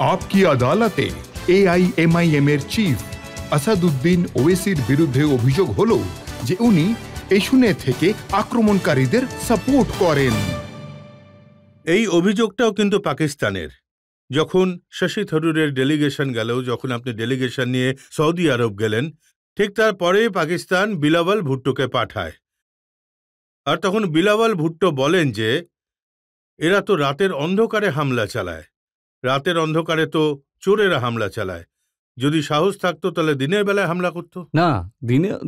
আপকি আদালতে AIMIM এর chief Asaduddin ওয়েসির বিরুদ্ধে অভিযোগ হলো যে উনি এশুনে থেকে আক্রমণকারীদের সাপোর্ট করেন। এই অভিযোগটাও কিন্তু পাকিস্তানের। যখন শশী থারুরের ডেলিগেশন গেল, যখন আপনি ডেলিগেশন নিয়ে সৌদি আরব গেলেন, ঠিক তারপরে পাকিস্তান বিলাওয়াল ভুট্টোকে পাঠায়। আর তখন বিলাওয়াল ভুট্টো বলেন যে এরা তো রাতের অন্ধকারে হামলা চালায়, রাতের অন্ধকারে তো চোরেরা হামলা চালায়, যদি সাহস থাকতো তাহলে দিনের বেলায় হামলা করতো না।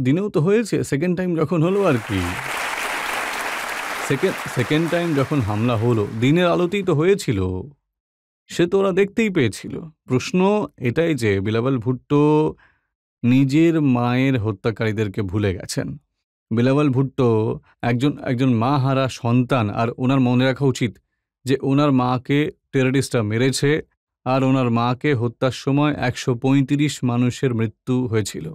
দিনেও তো হয়েছে, সেকেন্ড টাইম যখন হলো আর কি। সেকেন্ড টাইম যখন হামলা হলো দিনের আলোতেই তো হয়েছিল, সে তো ওরা দেখতেই পেয়েছিল। প্রশ্ন এটাই যে বিলাওয়াল ভুট্টো নিজের মায়ের হত্যাকারীদেরকে ভুলে গেছেন। বিলাওয়াল ভুট্টো একজন মা হারা সন্তান, আর ওনার মনে রাখা উচিত যে ওনার মাকে টেররিস্টরা মেরেছে, আর ওনার মাকে হত্যার সময় 135 মানুষের মৃত্যু হয়েছিল।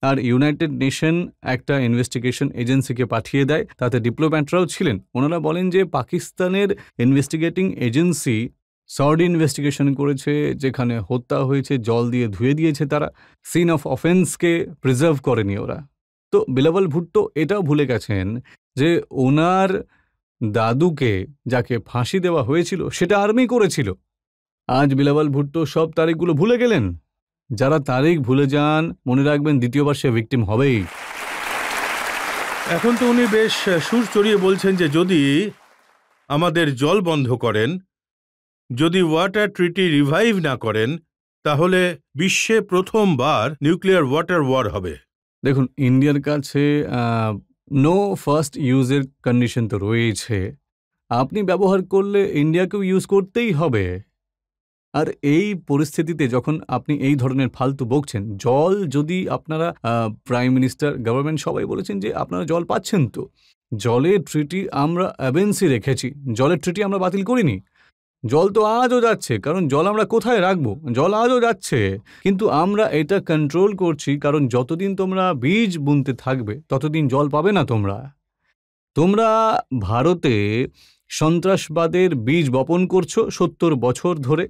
আর ইউনাইটেড নেশন একটা ইনভেস্টিগেশন এজেন্সিকে পাঠিয়ে দেয়, তাতে ডিপ্লোম্যাটরাও ছিলেন। ওনারা বলেন যে পাকিস্তানের ইনভেস্টিগেটিং এজেন্সি সর্ডি ইনভেস্টিগেশন করেছে, যেখানে হত্যা হয়েছে জল দিয়ে ধুয়ে দিয়েছে তারা, সিন অফ অফেন্সকে প্রিজার্ভ করেনি ওরা। তো বিলাওয়াল ভুট্টো এটাও ভুলে গেছেন যে ওনার দাদুকে যাকে ফাঁসি দেওয়া হয়েছিল সেটা আর্মি করেছিল। আজ বিলাওয়াল ভুট্টো সব তারিখগুলো ভুলে গেলেন। যারা তারিখ ভুলে যান, মনে রাখবেন দ্বিতীয়বার সে ভিকটিম হবেই। এখন তো উনি বেশ সুর চড়িয়ে বলছেন যে যদি আমাদের জল বন্ধ করেন, যদি ওয়াটার ট্রিটি রিভাইভ না করেন, তাহলে বিশ্বে প্রথমবার নিউক্লিয়ার ওয়াটার ওয়ার হবে। দেখুন, ইন্ডিয়ার কাছে নো ফার্স্ট ইউজের কন্ডিশন তো রয়েছে। আপনি ব্যবহার করলে ইন্ডিয়াকেও ইউজ করতেই হবে। আর এই পরিস্থিতিতে যখন আপনি এই ধরনের ফালতু বকছেন, জল যদি আপনারা প্রাইম মিনিস্টার, গভর্নমেন্ট সবাই বলেছেন যে আপনারা জল পাচ্ছেন, তো জলের ট্রিটি আমরা অ্যাবেন্সি রেখেছি, জলের ট্রিটি আমরা বাতিল করিনি। জল তো আজও যাচ্ছে, কারণ জল আমরা কোথায় রাখবো? জল আজও যাচ্ছে, কিন্তু আমরা এটা কন্ট্রোল করছি, কারণ যতদিন তোমরা বীজ বুনতে থাকবে ততদিন জল পাবে না। তোমরা ভারতে সন্ত্রাসবাদের বীজ বপন করছো 70 বছর ধরে।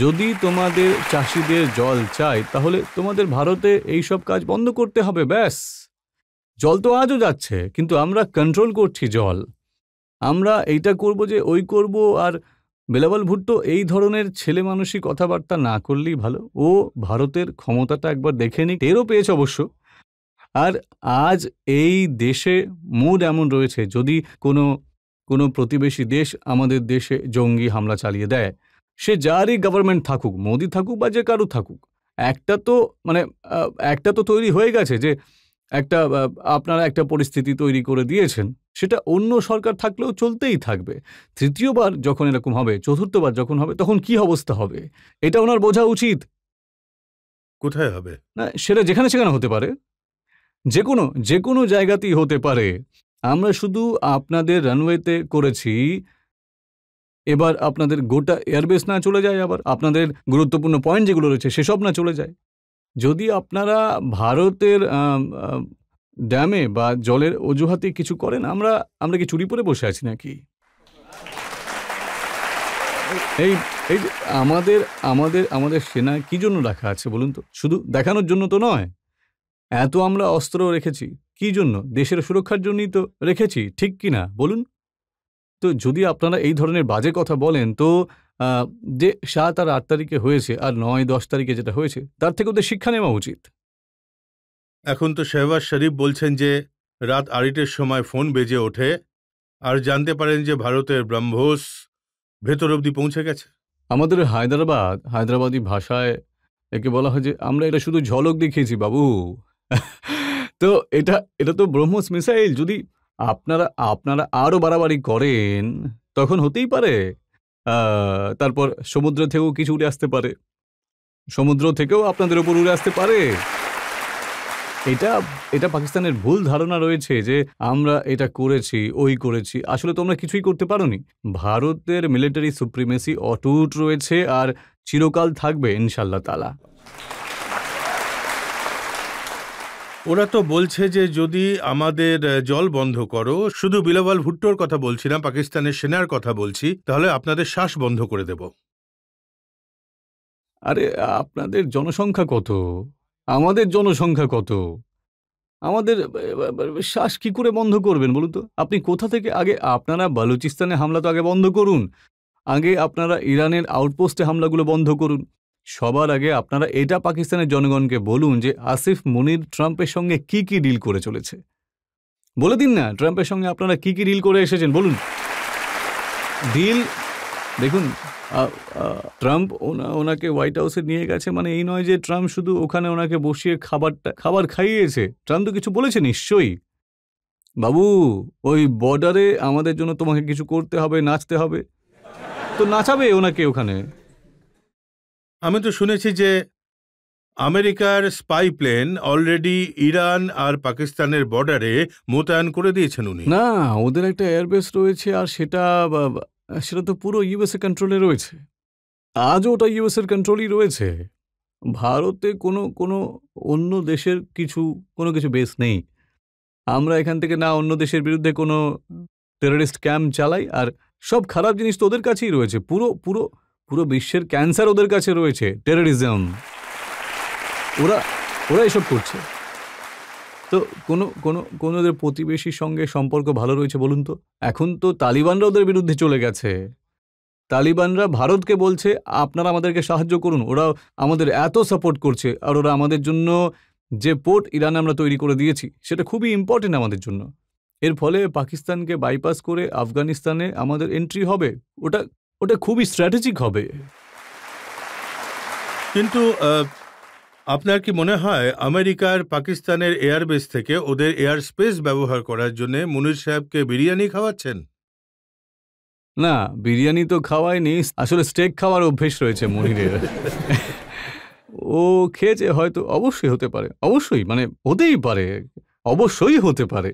যদি তোমাদের চাষিদের জল চাই, তাহলে তোমাদের ভারতে এইসব কাজ বন্ধ করতে হবে, ব্যাস। জল তো আজও যাচ্ছে, কিন্তু আমরা কন্ট্রোল করছি জল। আমরা এইটা করব যে ওই করব। আর বিলাওয়াল ভুট্টো এই ধরনের ছেলে মানুষই কথাবার্তা না করলেই ভালো। ও ভারতের ক্ষমতাটা একবার দেখে নিক, টেরও পেয়েছে অবশ্য। আর আজ এই দেশে মুড এমন রয়েছে, যদি কোনো প্রতিবেশী দেশ আমাদের দেশে জঙ্গি হামলা চালিয়ে দেয়, সে যারই গভর্নমেন্ট থাকুক, মোদি থাকুক বা যে কারো থাকুক, একটা তো তৈরি হয়ে গেছে যে আপনারা একটা পরিস্থিতি তৈরি করে দিয়েছেন, সেটা অন্য সরকার থাকলেও চলতেই থাকবে। তৃতীয়বার যখন এরকম হবে, চতুর্থবার যখন হবে, তখন কি অবস্থা হবে এটা ওনার বোঝা উচিত। কোথায় হবে না, সেটা যেখানে সেখানে হতে পারে, যে কোনো জায়গাতেই হতে পারে। আমরা শুধু আপনাদের রানওয়েতে করেছি, এবার আপনাদের গোটা এয়ারবেস না চলে যায়, আবার আপনাদের গুরুত্বপূর্ণ পয়েন্ট যেগুলো রয়েছে সেসব না চলে যায়। যদি আপনারা ভারতের ড্যামে বা জলের অজুহাতে কিছু করেন, আমরা কি চুরি পরে বসে আছি নাকি? এই যে আমাদের সেনা কি জন্য রাখা আছে বলুন তো? শুধু দেখানোর জন্য তো নয়। এত আমরা অস্ত্র রেখেছি কি জন্য? দেশের সুরক্ষার জন্যই তো রেখেছি, ঠিক কি না বলুন? তো যদি আপনারা এই ধরনের বাজে কথা বলেন, তো যে 7 আর 8 তারিখে হয়েছে আর 9-10 তারিখে যেটা হয়েছে, তার থেকে ওদের শিক্ষা নেওয়া উচিত। এখন তো শেহবাজ শরীফ বলছেন যে রাত 2:30-এর সময় ফোন বেজে ওঠে আর জানতে পারেন যে ভারতের ব্রহ্মোস ভেতর অবধি পৌঁছে গেছে। আমাদের হায়দ্রাবাদি ভাষায় একে বলা হয় যে আমরা এটা শুধু ঝলক দেখিয়েছি বাবু। তো এটা তো ব্রহ্মোস মিসাইল। যদি আপনারা আরো বাড়াবাড়ি করেন, তখন হতেই পারে তারপর সমুদ্র থেকেও কিছু উড়ে আসতে পারে, সমুদ্র থেকেও আপনাদের উপর উড়ে আসতে পারে। এটা পাকিস্তানের ভুল ধারণা রয়েছে যে আমরা এটা করেছি, ওই করেছি। আসলে তোমরা কিছুই করতে পারোনি। ভারতের মিলিটারি সুপ্রিমেসি অটুট রয়েছে আর চিরকাল থাকবে ইনশাআল্লাহ তাআলা। ওরা তো বলছে যে যদি আমাদের জল বন্ধ করো, শুধু বিলাওয়াল ভুট্টোর কথা বলছি না, পাকিস্তানের সেনার কথা বলছি, তাহলে আপনাদের শ্বাস বন্ধ করে দেব। আরে আপনাদের জনসংখ্যা কত, আমাদের জনসংখ্যা কত, আমাদের শ্বাস কি করে বন্ধ করবেন বলুন তো? আপনি কোথা থেকে আগে আপনারা বালুচিস্তানে হামলা তো আগে বন্ধ করুন, আগে আপনারা ইরানের আউটপোস্টে হামলাগুলো বন্ধ করুন, সবার আগে আপনারা এটা পাকিস্তানের জনগণকে বলুন যে আসিফ মুনির ট্রাম্পের সঙ্গে কি কি ডিল করে চলেছে। বলে দিন না ট্রাম্পের সঙ্গে আপনারা কি কি ডিল করে এসেছেন বলুন। ডিল দেখুন, ট্রাম্প ওনাকে হোয়াইট হাউসে নিয়ে গেছে মানে এই নয় যে ট্রাম্প শুধু ওখানে ওনাকে বসিয়ে খাবার খাইয়েছে। ট্রাম্প তো কিছু বলেছে নিশ্চয়ই, বাবু ওই বর্ডারে আমাদের জন্য তোমাকে কিছু করতে হবে, নাচতে হবে, তো নাচাবে ওনাকে ওখানে। আমি তো শুনেছি যে আমেরিকার স্পাই প্লেন অলরেডি ইরান আর পাকিস্তানের বর্ডারে মোতায়েন করে দিয়েছেন উনি। না, ওদের একটা এয়ারবেস রয়েছে আর সেটা তো পুরো ইউএসএ কন্ট্রোলে রয়েছে, আজও ওটা ইউএসএর কন্ট্রোলই রয়েছে। ভারতে কোনো অন্য দেশের কোনো কিছু বেস নেই। আমরা এখান থেকে না অন্য দেশের বিরুদ্ধে কোনো টেররিস্ট ক্যাম্প চালাই, আর সব খারাপ জিনিস তো ওদের কাছেই রয়েছে। পুরো পুরো পুরো বিশ্বের ক্যান্সার ওদের কাছে রয়েছে, টেররিজম। ওরা এসব করছে। তো কোনো ওদের প্রতিবেশীর সঙ্গে সম্পর্ক ভালো রয়েছে বলুন তো? এখন তো তালিবানরা ওদের বিরুদ্ধে চলে গেছে। তালিবানরা ভারতকে বলছে আপনারা আমাদেরকে সাহায্য করুন, ওরা আমাদের এত সাপোর্ট করছে, আর ওরা আমাদের জন্য যে পোর্ট ইরানে আমরা তৈরি করে দিয়েছি সেটা খুবই ইম্পর্টেন্ট আমাদের জন্য। এর ফলে পাকিস্তানকে বাইপাস করে আফগানিস্তানে আমাদের এন্ট্রি হবে, ওটা খুবই স্ট্র্যাটেজিক হবে। কিন্তু আপনার কি মনে হয় আমেরিকার পাকিস্তানের এয়ারবেস থেকে ওদের এয়ার স্পেস ব্যবহার করার জন্য মুনির সাহেবকে বিরিয়ানি খাওয়াচ্ছেন? না, বিরিয়ানি তো খাওয়ায়নি, আসলে স্টেক খাওয়ার অভ্যেস রয়েছে মনিরের। ও খেয়েছে হয়তো, অবশ্যই হতে পারে, অবশ্যই মানে হতেই পারে, অবশ্যই হতে পারে।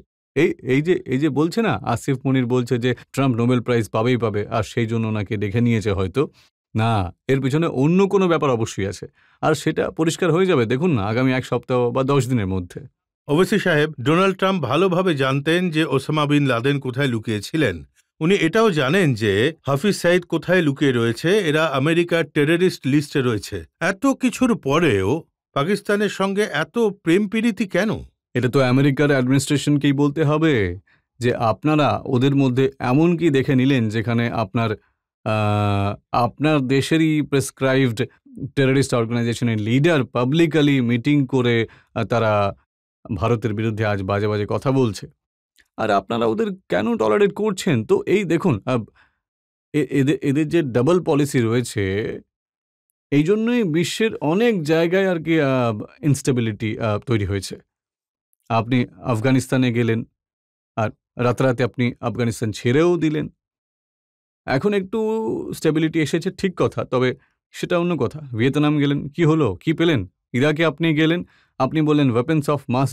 এই যে বলছে না, আসিফ মুনির বলছে যে ট্রাম্প নোবেল প্রাইজ পাবেই পাবে, আর সেই জন্য ওনাকে ডেকে নিয়েছে হয়তো। না, এর পিছনে অন্য কোনো ব্যাপার অবশ্যই আছে, আর সেটা পরিষ্কার হয়ে যাবে দেখুন না আগামী 1 সপ্তাহ বা 10 দিনের মধ্যে। ওবেসি সাহেব, ডোনাল্ড ট্রাম্প ভালোভাবে জানতেন যে ওসামা বিন লাদেন কোথায় লুকিয়েছিলেন। উনি এটাও জানেন যে হাফিজ সাইদ কোথায় লুকিয়ে রয়েছে, এরা আমেরিকার টেররিস্ট লিস্টে রয়েছে। এত কিছুর পরেও পাকিস্তানের সঙ্গে এত প্রেম প্রীতি কেন? এটা তো আমেরিকার অ্যাডমিনিস্ট্রেশনকেই বলতে হবে যে আপনারা ওদের মধ্যে এমন কি দেখে নিলেন যেখানে আপনার দেশেরই প্রেসক্রাইবড টেররিস্ট অর্গানাইজেশনের লিডার পাবলিকালি মিটিং করে তারা ভারতের বিরুদ্ধে আজ বাজে বাজে কথা বলছে, আর আপনারা ওদের কেন টলারেট করছেন? তো এই দেখুন, এদের যে ডাবল পলিসি রয়েছে, এই জন্যই বিশ্বের অনেক জায়গায় আর কি ইনস্টেবিলিটি তৈরি হয়েছে। আপনি আফগানিস্তানে গেলেন, আর রাতারাতি আপনি আফগানিস্তান ছেড়েও দিলেন। এখন একটু স্টেবিলিটি এসেছে, ঠিক কথা, তবে সেটা অন্য কথা। ভিয়েতনাম গেলেন, কি হলো, কি পেলেন? ইরাকে আপনি গেলেন, আপনি বললেন ওয়েপন্স অফ মাস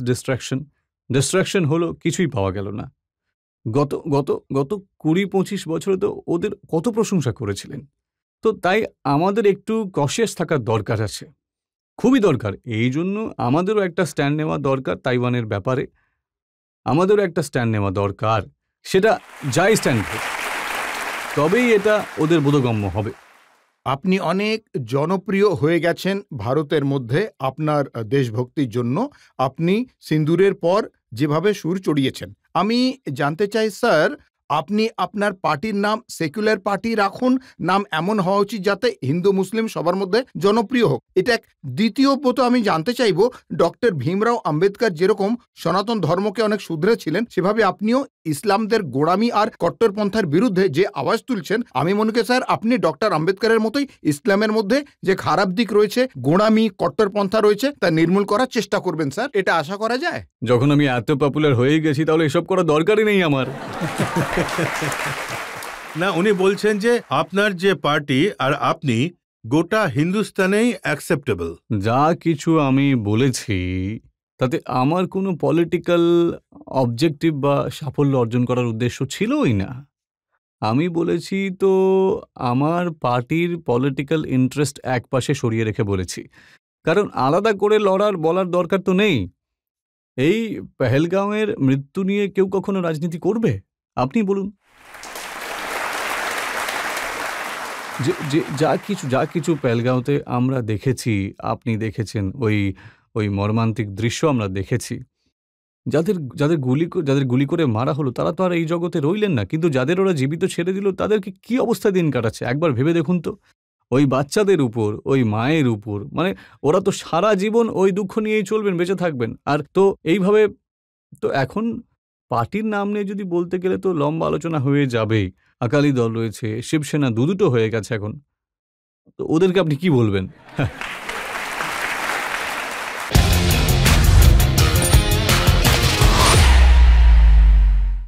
ডিস্ট্রাকশন হলো, কিছুই পাওয়া গেল না। গত গত গত 20-25 বছরে তো ওদের কত প্রশংসা করেছিলেন। তো তাই আমাদের একটু কশিয়াস থাকার দরকার আছে, খুবই দরকার। এই জন্য আমাদেরও একটা স্ট্যান্ড নেওয়া দরকার তাইওয়ানের ব্যাপারে, আমাদেরও একটা স্ট্যান্ড নেওয়া দরকার। সেটা যাই স্ট্যান্ড হোক, তবেই এটা ওদের বোধগম্য হবে। আপনি অনেক জনপ্রিয় হয়ে গেছেন ভারতের মধ্যে আপনার দেশভক্তির জন্য। আপনি সিন্দুরের পর যেভাবে সুর চড়িয়েছেন, আমি জানতে চাই স্যার, আপনি আপনার পার্টির নাম সেকুলার পার্টি রাখুন, নাম এমন হওয়া উচিত যাতে হিন্দু মুসলিম সবার মধ্যে জনপ্রিয় হোক, এটা এক। দ্বিতীয়ত আমি জানতে চাইব, ডক্টর ভীমরাও আম্বেদকর যেরকম সনাতন ধর্মকে অনেক শুধরেছিলেন, সেভাবে আপনিও ইসলামদের গোড়ামি আর কট্টরপন্থার বিরুদ্ধে যে আওয়াজ তুলছেন, আমি মনে করি স্যার আপনি ডক্টর আম্বেদকরের মতোই ইসলামের মধ্যে যে খারাপ দিক রয়েছে, গোড়ামি কট্টরপন্থা রয়েছে, তা নির্মূল করার চেষ্টা করবেন স্যার, এটা আশা করা যায়। যখন আমি এত পপুলার হয়ে গেছি তাহলে এসব করার দরকারই নেই আমার। না, উনি বলছেন যে আপনার যে পার্টি আর আপনি গোটা হিন্দুস্তানেই অ্যাকসেপ্টেবল। যা কিছু আমি বলেছি তাতে আমার কোনো পলিটিক্যাল অবজেক্টিভ বা সাফল্য অর্জন করার উদ্দেশ্য ছিলই না। আমি বলেছি তো আমার পার্টির পলিটিক্যাল ইন্টারেস্ট একপাশে সরিয়ে রেখে বলেছি, কারণ আলাদা করে বলার দরকার তো নেই। এই পেহেলগাঁওয়ের মৃত্যু নিয়ে কেউ কখনো রাজনীতি করবে? আপনি বলুন। যা কিছু পেহেলগাঁওতে আমরা দেখেছি, আপনি দেখেছেন, ওই মর্মান্তিক দৃশ্য আমরা দেখেছি। যাদের গুলি করে মারা হলো তারা তো আর এই জগতে রইলেন না, কিন্তু যাদের ওরা জীবিত ছেড়ে দিল তাদেরকে কি অবস্থায় দিন কাটাচ্ছে একবার ভেবে দেখুন তো। ওই বাচ্চাদের উপর, ওই মায়ের উপর, মানে ওরা তো সারা জীবন ওই দুঃখ নিয়েই চলবেন, বেঁচে থাকবেন। আর তো এইভাবে তো এখন পার্টির নাম নিয়ে যদি বলতে গেলে তো লম্বা আলোচনা হয়ে যাবেই। আকালি দল রয়েছে, শিবসেনা, দুটো হয়ে গেছে এখন। তো ওদেরকে আপনি কি বলবেন?